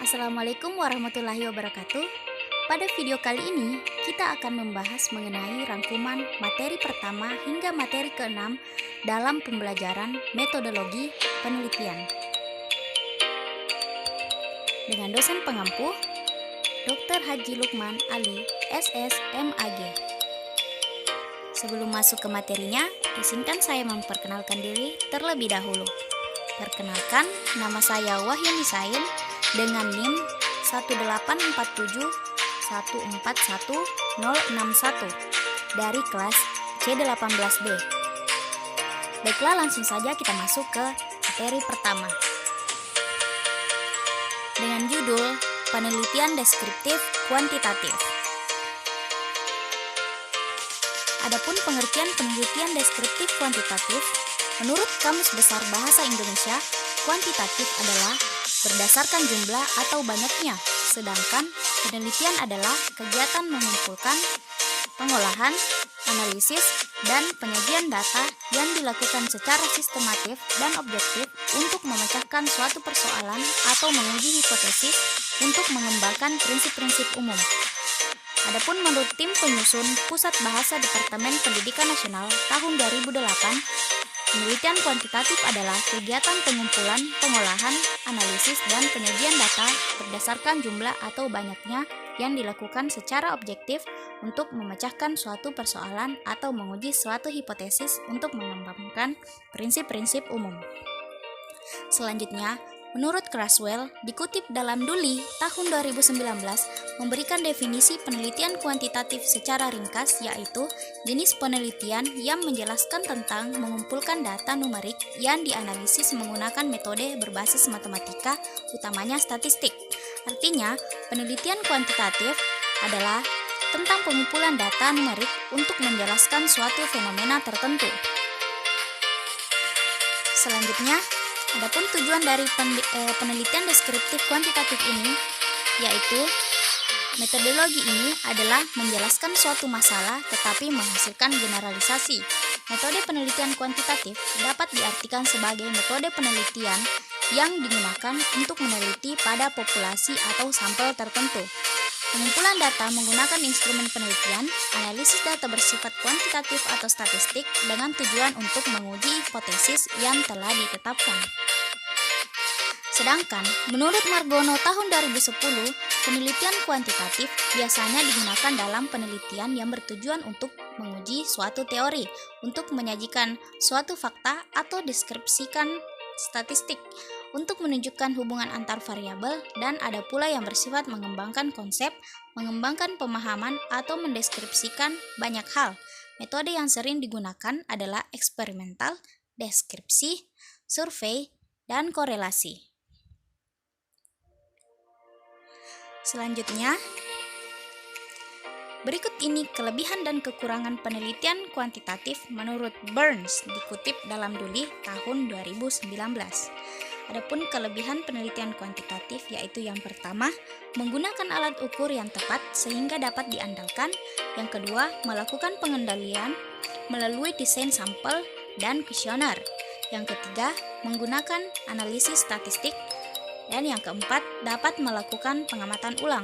Assalamualaikum warahmatullahi wabarakatuh. Pada video kali ini, kita akan membahas mengenai rangkuman materi pertama hingga materi ke-6 dalam pembelajaran metodologi penelitian. Dengan dosen pengampu, Dr. Haji Lukman Ali, SSMAG. Sebelum masuk ke materinya, izinkan saya memperkenalkan diri terlebih dahulu. Perkenalkan, nama saya Wahyu Nisain dengan NIM 18471416061 dari kelas C18D. Baiklah, langsung saja kita masuk ke materi pertama. Dengan judul Penelitian Deskriptif Kuantitatif. Adapun pengertian penelitian deskriptif kuantitatif, menurut Kamus Besar Bahasa Indonesia, kuantitatif adalah berdasarkan jumlah atau banyaknya, sedangkan penelitian adalah kegiatan mengumpulkan, pengolahan, analisis, dan penyajian data yang dilakukan secara sistematif dan objektif untuk memecahkan suatu persoalan atau menguji hipotesis untuk mengembangkan prinsip-prinsip umum. Adapun menurut tim penyusun Pusat Bahasa Departemen Pendidikan Nasional tahun 2008, penelitian kuantitatif adalah kegiatan pengumpulan, pengolahan, analisis, dan penyajian data berdasarkan jumlah atau banyaknya yang dilakukan secara objektif untuk memecahkan suatu persoalan atau menguji suatu hipotesis untuk mengembangkan prinsip-prinsip umum. Selanjutnya, menurut Creswell, dikutip dalam Duli tahun 2019, memberikan definisi penelitian kuantitatif secara ringkas, yaitu jenis penelitian yang menjelaskan tentang mengumpulkan data numerik yang dianalisis menggunakan metode berbasis matematika, utamanya statistik. Artinya, penelitian kuantitatif adalah tentang pengumpulan data numerik untuk menjelaskan suatu fenomena tertentu. Selanjutnya, adapun tujuan dari penelitian deskriptif kuantitatif ini, yaitu metodologi ini adalah menjelaskan suatu masalah tetapi menghasilkan generalisasi. Metode penelitian kuantitatif dapat diartikan sebagai metode penelitian yang digunakan untuk meneliti pada populasi atau sampel tertentu. Pengumpulan data menggunakan instrumen penelitian, analisis data bersifat kuantitatif atau statistik dengan tujuan untuk menguji hipotesis yang telah ditetapkan. Sedangkan, menurut Margono tahun 2010, penelitian kuantitatif biasanya digunakan dalam penelitian yang bertujuan untuk menguji suatu teori, untuk menyajikan suatu fakta atau deskripsikan statistik, untuk menunjukkan hubungan antar variabel, dan ada pula yang bersifat mengembangkan konsep, mengembangkan pemahaman, atau mendeskripsikan banyak hal. Metode yang sering digunakan adalah eksperimental, deskripsi, survei, dan korelasi. Selanjutnya, berikut ini kelebihan dan kekurangan penelitian kuantitatif menurut Burns, dikutip dalam Duli tahun 2019. Adapun kelebihan penelitian kuantitatif yaitu yang pertama, menggunakan alat ukur yang tepat sehingga dapat diandalkan. Yang kedua, melakukan pengendalian melalui desain sampel dan kuesioner. Yang ketiga, menggunakan analisis statistik. Dan yang keempat, dapat melakukan pengamatan ulang.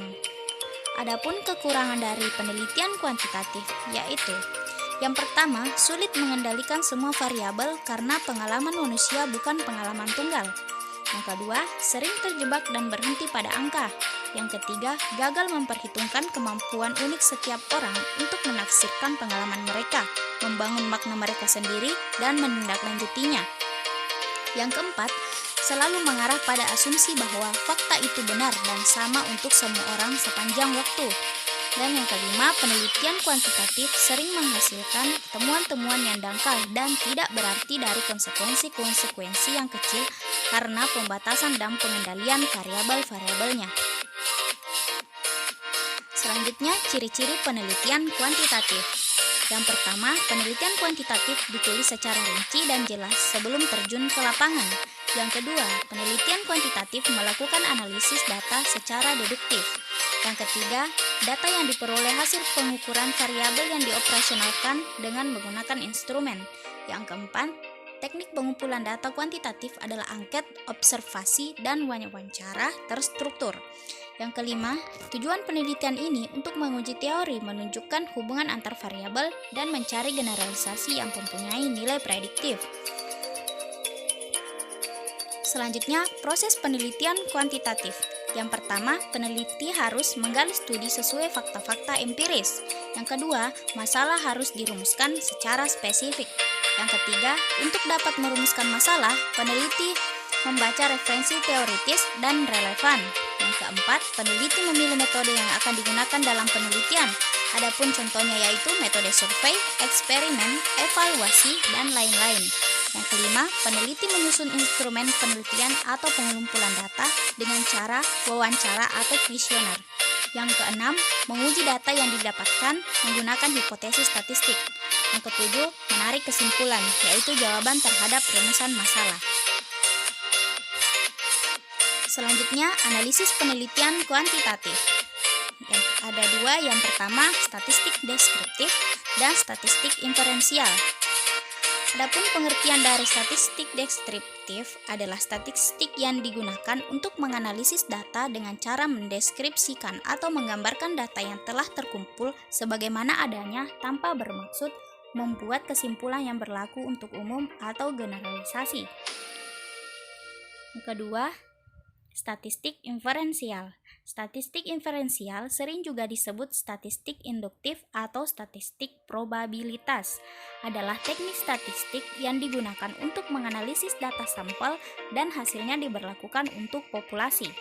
Adapun kekurangan dari penelitian kuantitatif yaitu yang pertama, sulit mengendalikan semua variabel karena pengalaman manusia bukan pengalaman tunggal. Yang kedua, sering terjebak dan berhenti pada angka. Yang ketiga, gagal memperhitungkan kemampuan unik setiap orang untuk menafsirkan pengalaman mereka, membangun makna mereka sendiri, dan menindaklanjutinya. Yang keempat, selalu mengarah pada asumsi bahwa fakta itu benar dan sama untuk semua orang sepanjang waktu. Dan yang kelima, penelitian kuantitatif sering menghasilkan temuan-temuan yang dangkal dan tidak berarti dari konsekuensi-konsekuensi yang kecil karena pembatasan dan pengendalian variabel-variabelnya. Selanjutnya, ciri-ciri penelitian kuantitatif. Yang pertama, penelitian kuantitatif ditulis secara rinci dan jelas sebelum terjun ke lapangan. Yang kedua, penelitian kuantitatif melakukan analisis data secara deduktif. Yang ketiga, data yang diperoleh hasil pengukuran variabel yang dioperasionalkan dengan menggunakan instrumen. Yang keempat, teknik pengumpulan data kuantitatif adalah angket, observasi, dan wawancara terstruktur. Yang kelima, tujuan penelitian ini untuk menguji teori menunjukkan hubungan antar variabel dan mencari generalisasi yang mempunyai nilai prediktif. Selanjutnya, proses penelitian kuantitatif. Yang pertama, peneliti harus menggali studi sesuai fakta-fakta empiris. Yang kedua, masalah harus dirumuskan secara spesifik. Yang ketiga, untuk dapat merumuskan masalah, peneliti membaca referensi teoritis dan relevan. Yang keempat, peneliti memilih metode yang akan digunakan dalam penelitian. Adapun contohnya yaitu metode survei, eksperimen, evaluasi, dan lain-lain. Yang kelima, peneliti menyusun instrumen penelitian atau pengumpulan data dengan cara wawancara atau kuesioner. Yang keenam, menguji data yang didapatkan menggunakan hipotesis statistik. Yang ketujuh, menarik kesimpulan, yaitu jawaban terhadap rumusan masalah. Selanjutnya, analisis penelitian kuantitatif. Ada dua, yang pertama statistik deskriptif dan statistik inferensial. Adapun pengertian dari statistik deskriptif adalah statistik yang digunakan untuk menganalisis data dengan cara mendeskripsikan atau menggambarkan data yang telah terkumpul sebagaimana adanya tanpa bermaksud membuat kesimpulan yang berlaku untuk umum atau generalisasi. Yang kedua, statistik inferensial. Statistik inferensial sering juga disebut statistik induktif atau statistik probabilitas. Adalah teknik statistik yang digunakan untuk menganalisis data sampel dan hasilnya diberlakukan untuk populasi.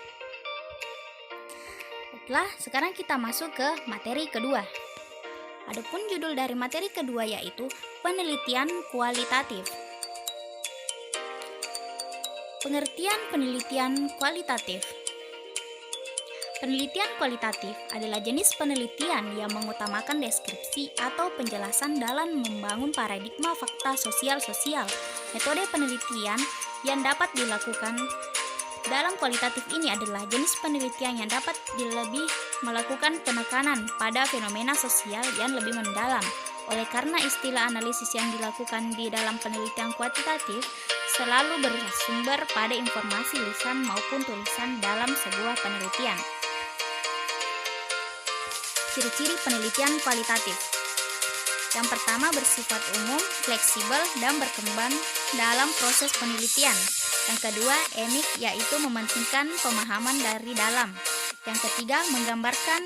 Baiklah, sekarang kita masuk ke materi kedua. Adapun judul dari materi kedua yaitu penelitian kualitatif. Pengertian penelitian kualitatif. Penelitian kualitatif adalah jenis penelitian yang mengutamakan deskripsi atau penjelasan dalam membangun paradigma fakta sosial-sosial. Metode penelitian yang dapat dilakukan dalam kualitatif ini adalah jenis penelitian yang dapat lebih melakukan penekanan pada fenomena sosial yang lebih mendalam. Oleh karena istilah analisis yang dilakukan di dalam penelitian kuantitatif selalu bersumber pada informasi lisan maupun tulisan dalam sebuah penelitian. Ciri-ciri penelitian kualitatif. Yang pertama, bersifat umum, fleksibel, dan berkembang dalam proses penelitian. Yang kedua, emik, yaitu mementingkan pemahaman dari dalam. Yang ketiga, menggambarkan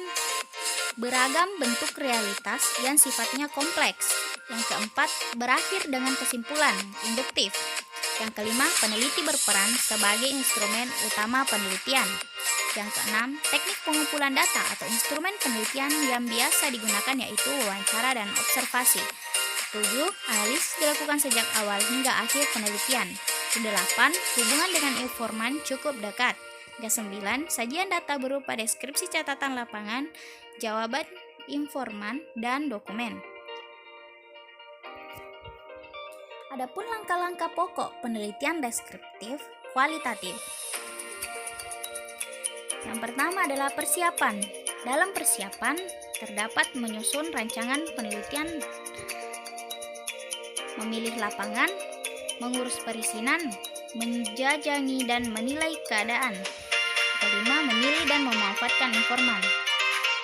beragam bentuk realitas yang sifatnya kompleks. Yang keempat, berakhir dengan kesimpulan, induktif. Yang kelima, peneliti berperan sebagai instrumen utama penelitian. Yang keenam, teknik pengumpulan data atau instrumen penelitian yang biasa digunakan yaitu wawancara dan observasi. 7. Analisis dilakukan sejak awal hingga akhir penelitian. 8. Hubungan dengan informan cukup dekat. 9. Sajian data berupa deskripsi catatan lapangan, jawaban informan, dan dokumen. Adapun langkah-langkah pokok penelitian deskriptif kualitatif. Yang pertama adalah persiapan. Dalam persiapan terdapat menyusun rancangan penelitian, memilih lapangan, mengurus perizinan, menjajangi dan menilai keadaan. Kelima, memilih dan memanfaatkan informan,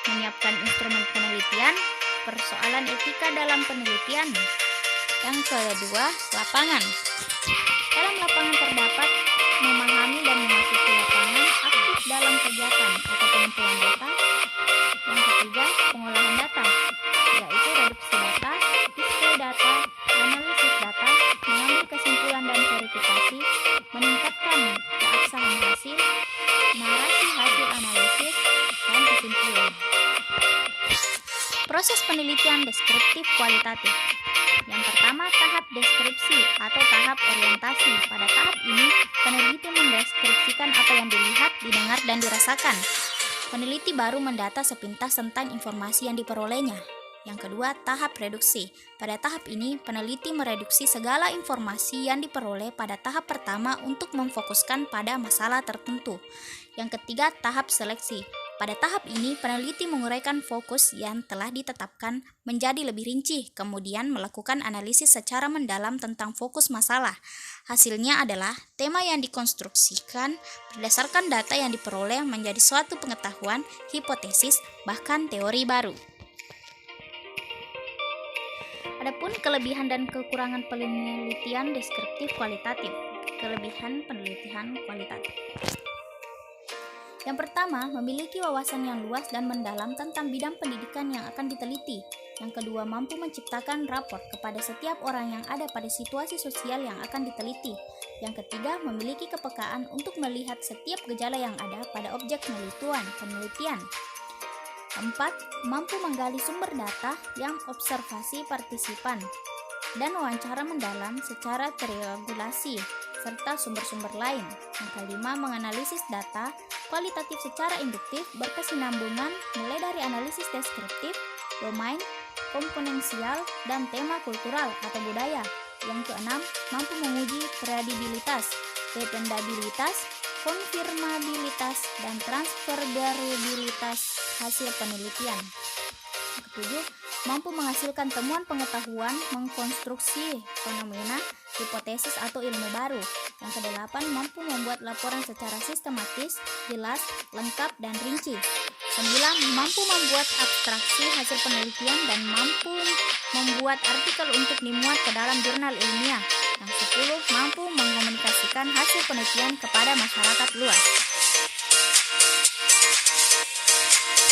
menyiapkan instrumen penelitian, persoalan etika dalam penelitian. Yang kedua, lapangan. Dalam lapangan terdapat memahami dan memasuki lapangan, aktif dalam kegiatan atau pengumpulan data. Yang ketiga, pengolahan data, yaitu reduksi data, display data, analisis data, mengambil kesimpulan dan verifikasi, meningkatkan keabsahan hasil, narasi hasil analisis, dan kesimpulan. Proses penelitian deskriptif kualitatif. Yang pertama, tahap deskripsi atau tahap orientasi. Pada tahap ini, peneliti mendeskripsikan apa yang dilihat, didengar, dan dirasakan. Peneliti baru mendata sepintas tentang informasi yang diperolehnya. Yang kedua, tahap reduksi. Pada tahap ini, peneliti mereduksi segala informasi yang diperoleh pada tahap pertama untuk memfokuskan pada masalah tertentu. Yang ketiga, tahap seleksi. Pada tahap ini, peneliti menguraikan fokus yang telah ditetapkan menjadi lebih rinci, kemudian melakukan analisis secara mendalam tentang fokus masalah. Hasilnya adalah tema yang dikonstruksikan berdasarkan data yang diperoleh menjadi suatu pengetahuan, hipotesis, bahkan teori baru. Adapun kelebihan dan kekurangan penelitian deskriptif kualitatif. Kelebihan penelitian kualitatif. Yang pertama, memiliki wawasan yang luas dan mendalam tentang bidang pendidikan yang akan diteliti. Yang kedua, mampu menciptakan raport kepada setiap orang yang ada pada situasi sosial yang akan diteliti. Yang ketiga, memiliki kepekaan untuk melihat setiap gejala yang ada pada objek penelitian. Keempat, mampu menggali sumber data yang observasi partisipan dan wawancara mendalam secara terregulasi, serta sumber-sumber lain. Yang kelima, menganalisis data kualitatif secara induktif berkesinambungan mulai dari analisis deskriptif, domain, komponensial, dan tema kultural atau budaya. Yang keenam, mampu menguji kredibilitas, dependabilitas, konfirmabilitas, dan transferabilitas hasil penelitian. Yang ketujuh, mampu menghasilkan temuan pengetahuan, mengkonstruksi fenomena, hipotesis atau ilmu baru. Yang kedelapan, mampu membuat laporan secara sistematis, jelas, lengkap, dan rinci. 9. Mampu membuat abstraksi hasil penelitian dan mampu membuat artikel untuk dimuat ke dalam jurnal ilmiah. Yang 10. Mampu mengkomunikasikan hasil penelitian kepada masyarakat luas.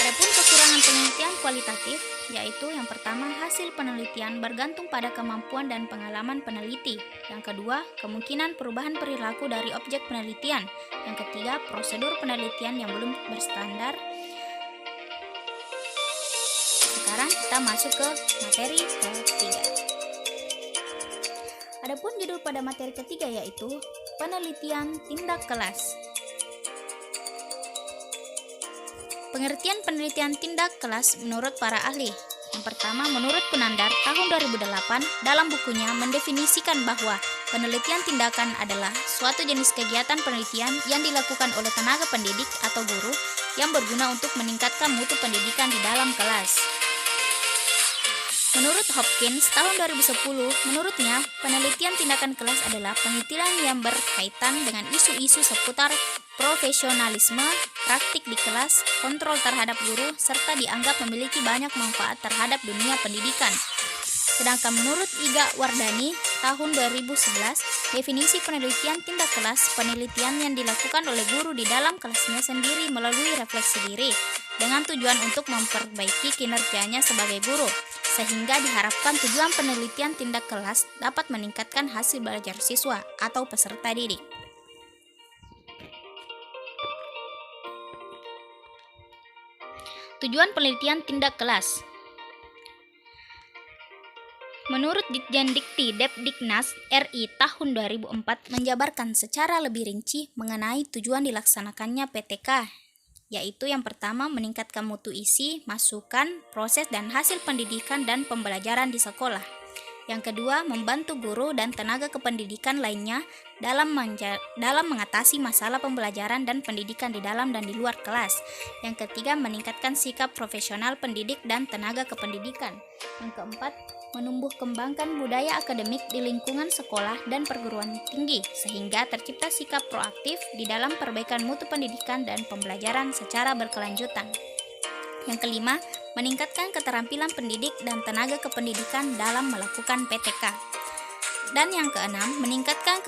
Adapun kekurangan penelitian kualitatif, yaitu yang pertama, hasil penelitian bergantung pada kemampuan dan pengalaman peneliti. Yang kedua, kemungkinan perubahan perilaku dari objek penelitian. Yang ketiga, prosedur penelitian yang belum berstandar. Sekarang kita masuk ke materi ketiga. Adapun judul pada materi ketiga yaitu penelitian tindak kelas. Pengertian penelitian tindak kelas menurut para ahli. Yang pertama, menurut Kunandar tahun 2008 dalam bukunya mendefinisikan bahwa penelitian tindakan adalah suatu jenis kegiatan penelitian yang dilakukan oleh tenaga pendidik atau guru yang berguna untuk meningkatkan mutu pendidikan di dalam kelas. Menurut Hopkins tahun 2010, menurutnya penelitian tindakan kelas adalah penelitian yang berkaitan dengan isu-isu seputar profesionalisme, praktik di kelas, kontrol terhadap guru, serta dianggap memiliki banyak manfaat terhadap dunia pendidikan. Sedangkan menurut Iga Wardani tahun 2011, definisi penelitian tindak kelas, penelitian yang dilakukan oleh guru di dalam kelasnya sendiri melalui refleksi diri, dengan tujuan untuk memperbaiki kinerjanya sebagai guru, sehingga diharapkan tujuan penelitian tindak kelas dapat meningkatkan hasil belajar siswa atau peserta didik. Tujuan penelitian tindak kelas. Menurut Ditjen Dikti Depdiknas RI tahun 2004 menjabarkan secara lebih rinci mengenai tujuan dilaksanakannya PTK, yaitu yang pertama, meningkatkan mutu isi, masukan, proses dan hasil pendidikan dan pembelajaran di sekolah. Yang kedua, membantu guru dan tenaga kependidikan lainnya dalam mengatasi masalah pembelajaran dan pendidikan di dalam dan di luar kelas. Yang ketiga, meningkatkan sikap profesional pendidik dan tenaga kependidikan. Yang keempat, menumbuh kembangkan budaya akademik di lingkungan sekolah dan perguruan tinggi, sehingga tercipta sikap proaktif di dalam perbaikan mutu pendidikan dan pembelajaran secara berkelanjutan. Yang kelima, meningkatkan keterampilan pendidik dan tenaga kependidikan dalam melakukan PTK. Dan yang keenam, meningkatkan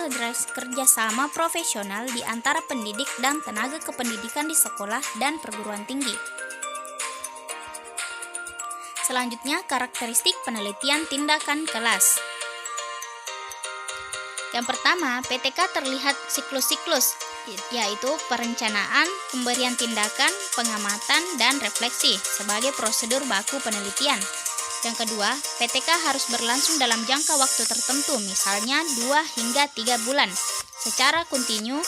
kerjasama profesional di antara pendidik dan tenaga kependidikan di sekolah dan perguruan tinggi. Selanjutnya, karakteristik penelitian tindakan kelas. Yang pertama, PTK terlihat siklus-siklus, yaitu perencanaan, pemberian tindakan, pengamatan, dan refleksi sebagai prosedur baku penelitian. Yang kedua, PTK harus berlangsung dalam jangka waktu tertentu, misalnya 2 hingga 3 bulan, secara kontinu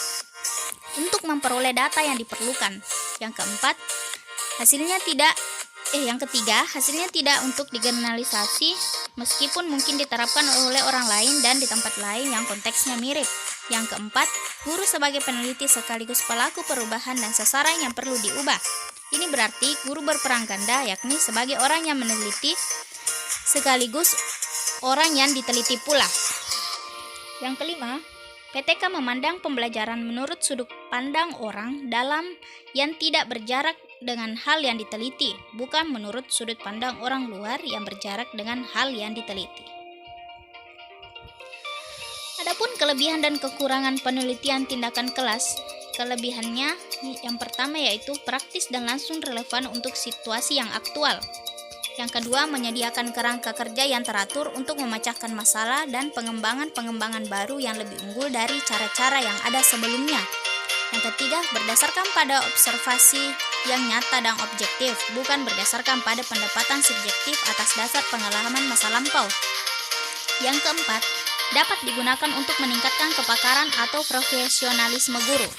untuk memperoleh data yang diperlukan. Yang ketiga, hasilnya tidak untuk digeneralisasi, meskipun mungkin diterapkan oleh orang lain dan di tempat lain yang konteksnya mirip. Yang keempat, guru sebagai peneliti sekaligus pelaku perubahan dan sasaran yang perlu diubah. Ini berarti guru berperan ganda, yakni sebagai orang yang meneliti sekaligus orang yang diteliti pula. Yang kelima, PTK memandang pembelajaran menurut sudut pandang orang dalam yang tidak berjarak dengan hal yang diteliti, bukan menurut sudut pandang orang luar yang berjarak dengan hal yang diteliti. Adapun kelebihan dan kekurangan penelitian tindakan kelas, kelebihannya yang pertama yaitu praktis dan langsung relevan untuk situasi yang aktual. Yang kedua, menyediakan kerangka kerja yang teratur untuk memecahkan masalah dan pengembangan baru yang lebih unggul dari cara-cara yang ada sebelumnya. Yang ketiga, berdasarkan pada observasi yang nyata dan objektif, bukan berdasarkan pada pendapatan subjektif atas dasar pengalaman masa lampau. Yang keempat, dapat digunakan untuk meningkatkan kepakaran atau profesionalisme guru.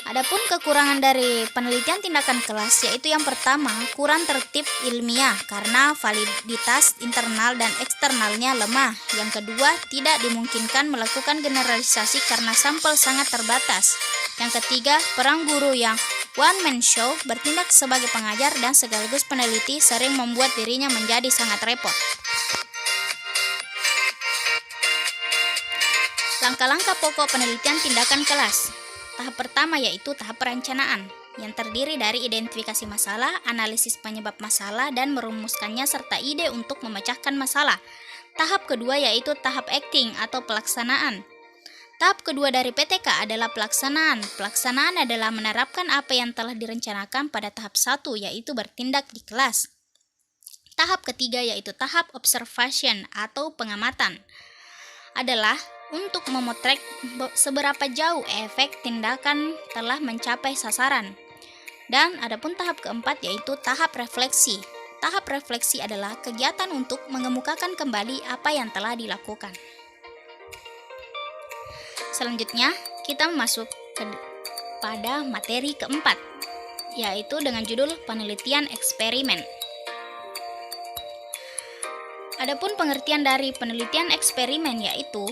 Adapun kekurangan dari penelitian tindakan kelas yaitu yang pertama, kurang tertib ilmiah karena validitas internal dan eksternalnya lemah. Yang kedua, tidak dimungkinkan melakukan generalisasi karena sampel sangat terbatas. Yang ketiga, peran guru yang one man show, bertindak sebagai pengajar dan sekaligus peneliti, sering membuat dirinya menjadi sangat repot. Langkah-langkah pokok penelitian tindakan kelas. Tahap pertama yaitu tahap perencanaan, yang terdiri dari identifikasi masalah, analisis penyebab masalah, dan merumuskannya serta ide untuk memecahkan masalah. Tahap kedua yaitu tahap acting atau pelaksanaan. Tahap kedua dari PTK adalah pelaksanaan. Pelaksanaan adalah menerapkan apa yang telah direncanakan pada tahap 1, yaitu bertindak di kelas. Tahap ketiga yaitu tahap observation atau pengamatan. Adalah untuk memotret seberapa jauh efek tindakan telah mencapai sasaran. Dan adapun tahap keempat yaitu tahap refleksi. Tahap refleksi adalah kegiatan untuk mengemukakan kembali apa yang telah dilakukan. Selanjutnya, kita masuk pada materi keempat, yaitu dengan judul penelitian eksperimen. Adapun pengertian dari penelitian eksperimen yaitu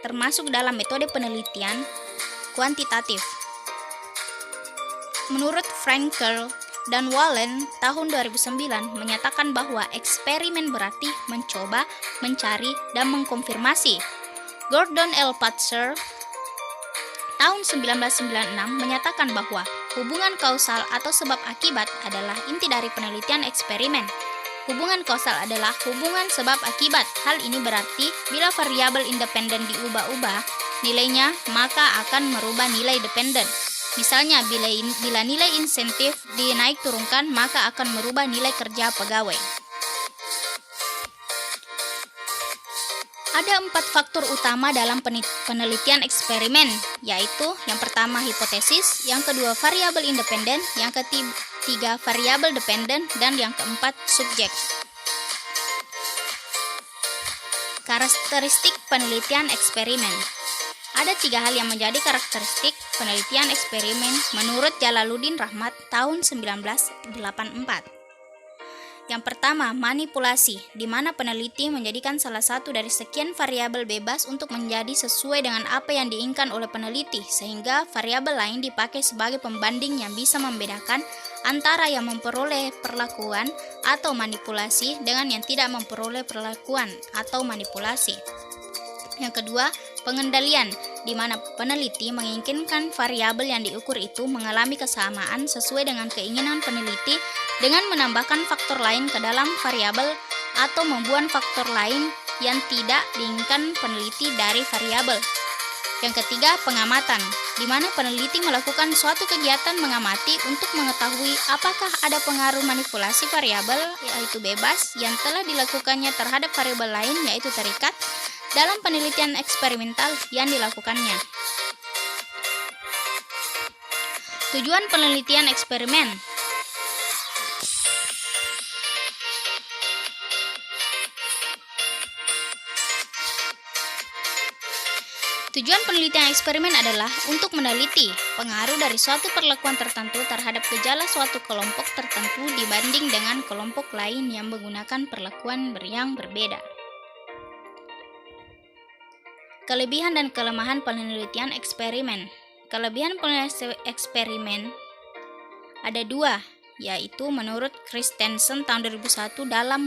termasuk dalam metode penelitian kuantitatif. Menurut Frankel dan Wallen tahun 2009 menyatakan bahwa eksperimen berarti mencoba, mencari, dan mengkonfirmasi. Gordon L. Patzer tahun 1996 menyatakan bahwa hubungan kausal atau sebab akibat adalah inti dari penelitian eksperimen. Hubungan kausal adalah hubungan sebab akibat. Hal ini berarti bila variabel independen diubah-ubah nilainya, maka akan merubah nilai dependen. Misalnya, bila nilai insentif dinaik turunkan, maka akan merubah nilai kerja pegawai. Ada 4 faktor utama dalam penelitian eksperimen, yaitu yang pertama hipotesis, yang kedua variabel independen, yang ketiga variabel dependen, dan yang keempat subjek. Karakteristik penelitian eksperimen. Ada 3 hal yang menjadi karakteristik penelitian eksperimen menurut Jalaluddin Rahmat tahun 1984. Yang pertama, manipulasi, di mana peneliti menjadikan salah satu dari sekian variabel bebas untuk menjadi sesuai dengan apa yang diinginkan oleh peneliti, sehingga variabel lain dipakai sebagai pembanding yang bisa membedakan antara yang memperoleh perlakuan atau manipulasi dengan yang tidak memperoleh perlakuan atau manipulasi. Yang kedua, pengendalian, di mana peneliti menginginkan variabel yang diukur itu mengalami kesamaan sesuai dengan keinginan peneliti dengan menambahkan faktor lain ke dalam variabel atau membuang faktor lain yang tidak diinginkan peneliti dari variabel. Yang ketiga, pengamatan, di mana peneliti melakukan suatu kegiatan mengamati untuk mengetahui apakah ada pengaruh manipulasi variabel yaitu bebas yang telah dilakukannya terhadap variabel lain yaitu terikat dalam penelitian eksperimental yang dilakukannya. Tujuan penelitian eksperimen. Tujuan penelitian eksperimen adalah untuk meneliti pengaruh dari suatu perlakuan tertentu terhadap gejala suatu kelompok tertentu dibanding dengan kelompok lain yang menggunakan perlakuan yang berbeda. Kelebihan dan kelemahan penelitian eksperimen. Kelebihan penelitian eksperimen Ada dua, yaitu menurut Christensen tahun 2001 dalam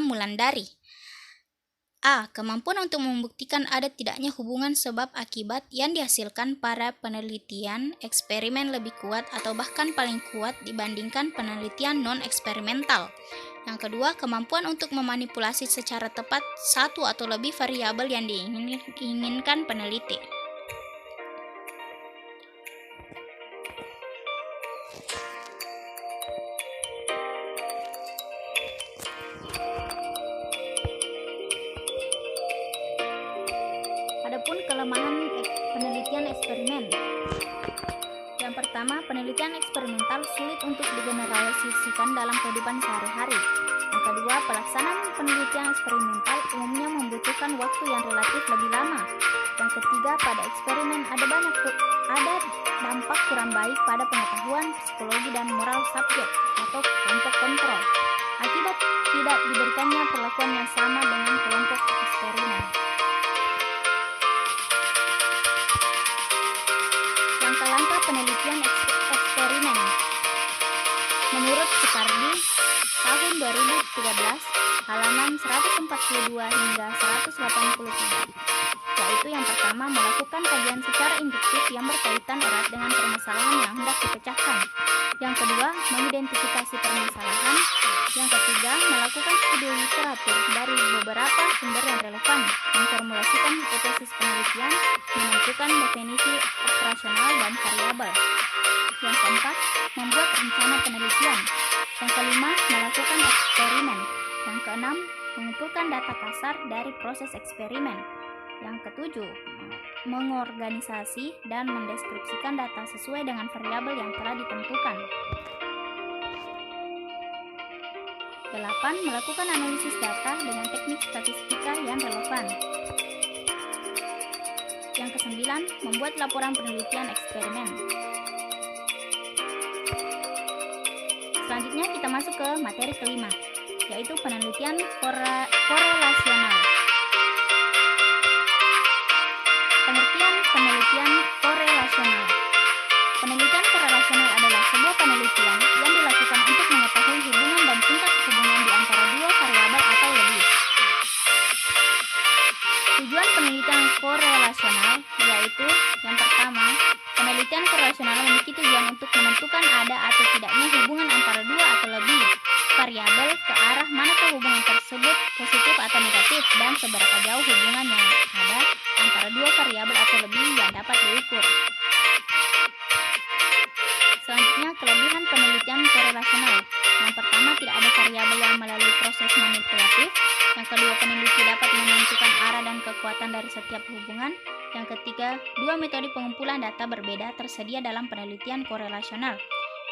Mulandari. A. Kemampuan untuk membuktikan ada tidaknya hubungan sebab akibat yang dihasilkan pada penelitian eksperimen lebih kuat atau bahkan paling kuat dibandingkan penelitian non-eksperimental. Yang kedua, kemampuan untuk memanipulasi secara tepat satu atau lebih variabel yang diinginkan peneliti. Adapun kelemahan penelitian eksperimen. Yang pertama, penelitian eksperimental sulit untuk digeneralisasikan dalam kehidupan sehari-hari. Yang kedua, pelaksanaan penelitian eksperimental umumnya membutuhkan waktu yang relatif lebih lama. Yang ketiga, pada eksperimen ada dampak kurang baik pada pengetahuan, psikologi, dan moral subjek atau kelompok kontrol, akibat tidak diberikannya perlakuan yang sama dengan kelompok eksperimen. Langkah-langkah penelitian eksperimen. Menurut Cicardi, tahun 2013, halaman 142 hingga 183, yaitu yang pertama, melakukan kajian secara induktif yang berkaitan erat dengan permasalahan yang hendak dipecahkan. Yang kedua, mengidentifikasi permasalahan. Yang ketiga, melakukan studi literatur dari beberapa sumber yang relevan, memformulasikan hipotesis penelitian, menentukan definisi operasional dan variabel. Yang keempat, membuat rencana penelitian. Yang kelima, melakukan eksperimen. Yang keenam, mengumpulkan data kasar dari proses eksperimen. Yang ketujuh, mengorganisasi dan mendeskripsikan data sesuai dengan variabel yang telah ditentukan. 8. Melakukan analisis data dengan teknik statistika yang relevan. Yang kesembilan, membuat laporan penelitian eksperimen. Selanjutnya kita masuk ke materi kelima, yaitu penelitian korelasional. Pengertian penelitian korelasional. Penelitian korelasional adalah sebuah penelitian yang dilakukan untuk mengetahui hubungan dan tingkat hubungan di antara dua variabel atau lebih. Tujuan penelitian korelasional yaitu yang pertama, penelitian korelasional memiliki tujuan untuk menentukan ada atau tidaknya hubungan antara dua atau lebih variabel ke arah manakah hubungan tersebut positif atau negatif dan seberapa jauh hubungan yang ada antara dua variabel atau lebih yang dapat diukur. Selanjutnya, kelebihan penelitian korelasional. Yang pertama, tidak ada variabel yang melalui proses manipulatif. Yang kedua, peneliti dapat menentukan arah dan kekuatan dari setiap hubungan. Yang ketiga, dua metode pengumpulan data berbeda tersedia dalam penelitian korelasional.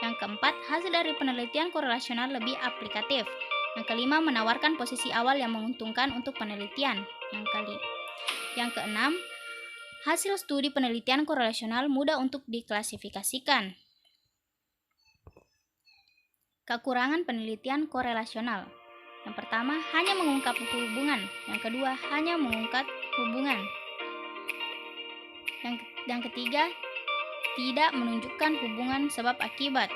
Yang keempat, hasil dari penelitian korelasional lebih aplikatif. Yang kelima, menawarkan posisi awal yang menguntungkan untuk penelitian. Yang keenam, hasil studi penelitian korelasional mudah untuk diklasifikasikan. Kekurangan penelitian korelasional. Yang pertama, hanya mengungkap hubungan. Yang kedua, hanya mengungkap hubungan. Yang ketiga, tidak menunjukkan hubungan sebab akibat.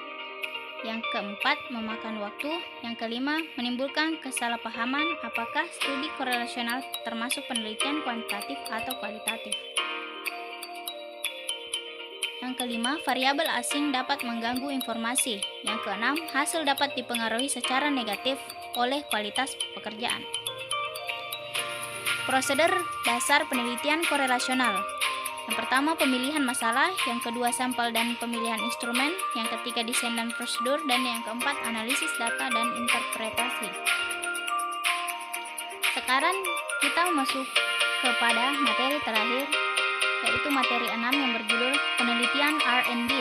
Yang keempat, memakan waktu. Yang kelima, menimbulkan kesalahpahaman apakah studi korelasional termasuk penelitian kuantitatif atau kualitatif. Yang kelima, variabel asing dapat mengganggu informasi. Yang keenam, hasil dapat dipengaruhi secara negatif oleh kualitas pekerjaan. Prosedur dasar penelitian korelasional. Yang pertama, pemilihan masalah. Yang kedua, sampel dan pemilihan instrumen. Yang ketiga, desain dan prosedur. Dan yang keempat, analisis data dan interpretasi. Sekarang kita masuk kepada materi terakhir, yaitu materi 6 yang berjudul penelitian R&D.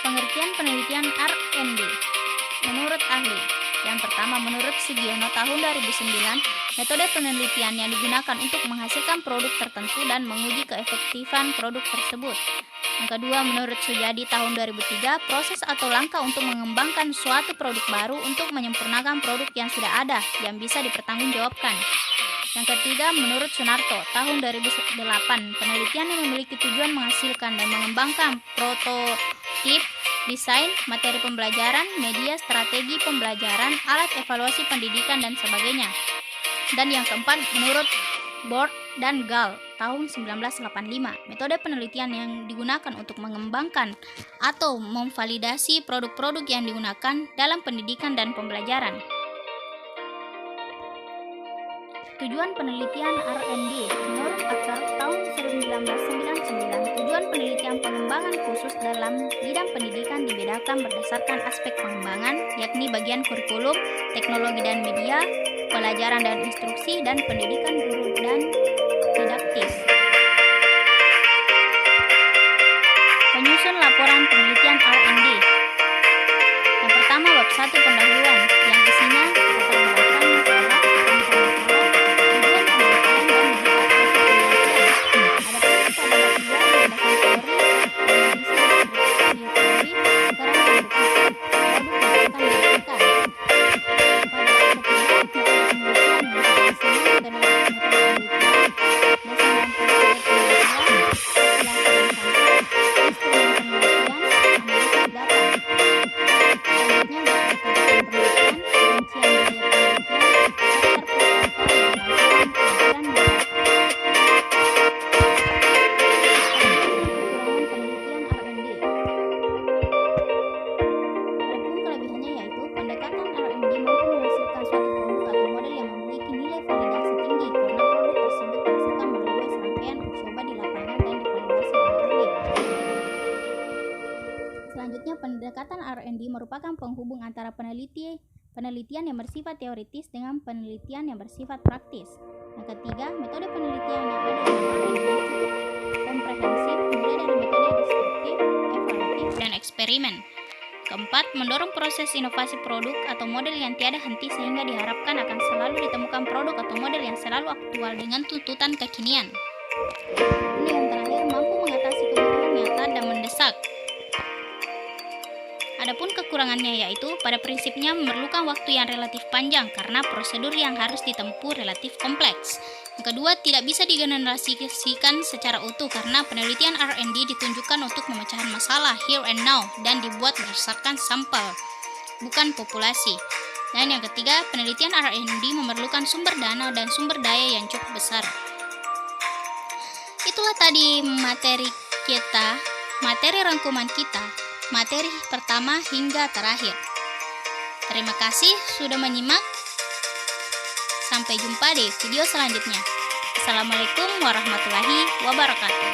Pengertian penelitian R&D menurut ahli. Yang pertama, menurut Sugiono tahun 2009, metode penelitian yang digunakan untuk menghasilkan produk tertentu dan menguji keefektifan produk tersebut. Yang kedua, menurut Sujadi tahun 2003, proses atau langkah untuk mengembangkan suatu produk baru untuk menyempurnakan produk yang sudah ada yang bisa dipertanggungjawabkan. Yang ketiga, menurut Sunarto, tahun 2008, penelitian yang memiliki tujuan menghasilkan dan mengembangkan prototip, desain, materi pembelajaran, media, strategi pembelajaran, alat evaluasi pendidikan, dan sebagainya. Dan yang keempat, menurut Board dan Gall, tahun 1985, metode penelitian yang digunakan untuk mengembangkan atau memvalidasi produk-produk yang digunakan dalam pendidikan dan pembelajaran. Tujuan penelitian R&D menurut Acker tahun 1999, tujuan penelitian pengembangan khusus dalam bidang pendidikan dibedakan berdasarkan aspek pengembangan, yakni bagian kurikulum, teknologi dan media, pelajaran dan instruksi, dan pendidikan guru dan didaktis. Penyusun laporan penelitian R&D. Yang pertama, bab 1 pendahuluan yang isinya latar belakang masalah, pendekatan R&D merupakan penghubung antara penelitian yang bersifat teoritis dengan penelitian yang bersifat praktis. Yang ketiga, metode penelitian yang ada dalam R&D cukup komprehensif, mulai dari metode deskriptif, evaluatif, dan eksperimen. Keempat, mendorong proses inovasi produk atau model yang tiada henti sehingga diharapkan akan selalu ditemukan produk atau model yang selalu aktual dengan tuntutan kekinian. Dan yang terakhir, mampu mengatasi kebutuhan nyata dan mendesak. Adapun kekurangannya yaitu pada prinsipnya memerlukan waktu yang relatif panjang karena prosedur yang harus ditempuh relatif kompleks. Yang kedua, tidak bisa digeneralisasikan secara utuh karena penelitian R&D ditunjukkan untuk memecahan masalah here and now dan dibuat berdasarkan sampel, bukan populasi. Dan yang ketiga, penelitian R&D memerlukan sumber dana dan sumber daya yang cukup besar. Itulah tadi materi rangkuman kita. Materi pertama hingga terakhir. Terima kasih sudah menyimak. Sampai jumpa di video selanjutnya. Assalamualaikum warahmatullahi wabarakatuh.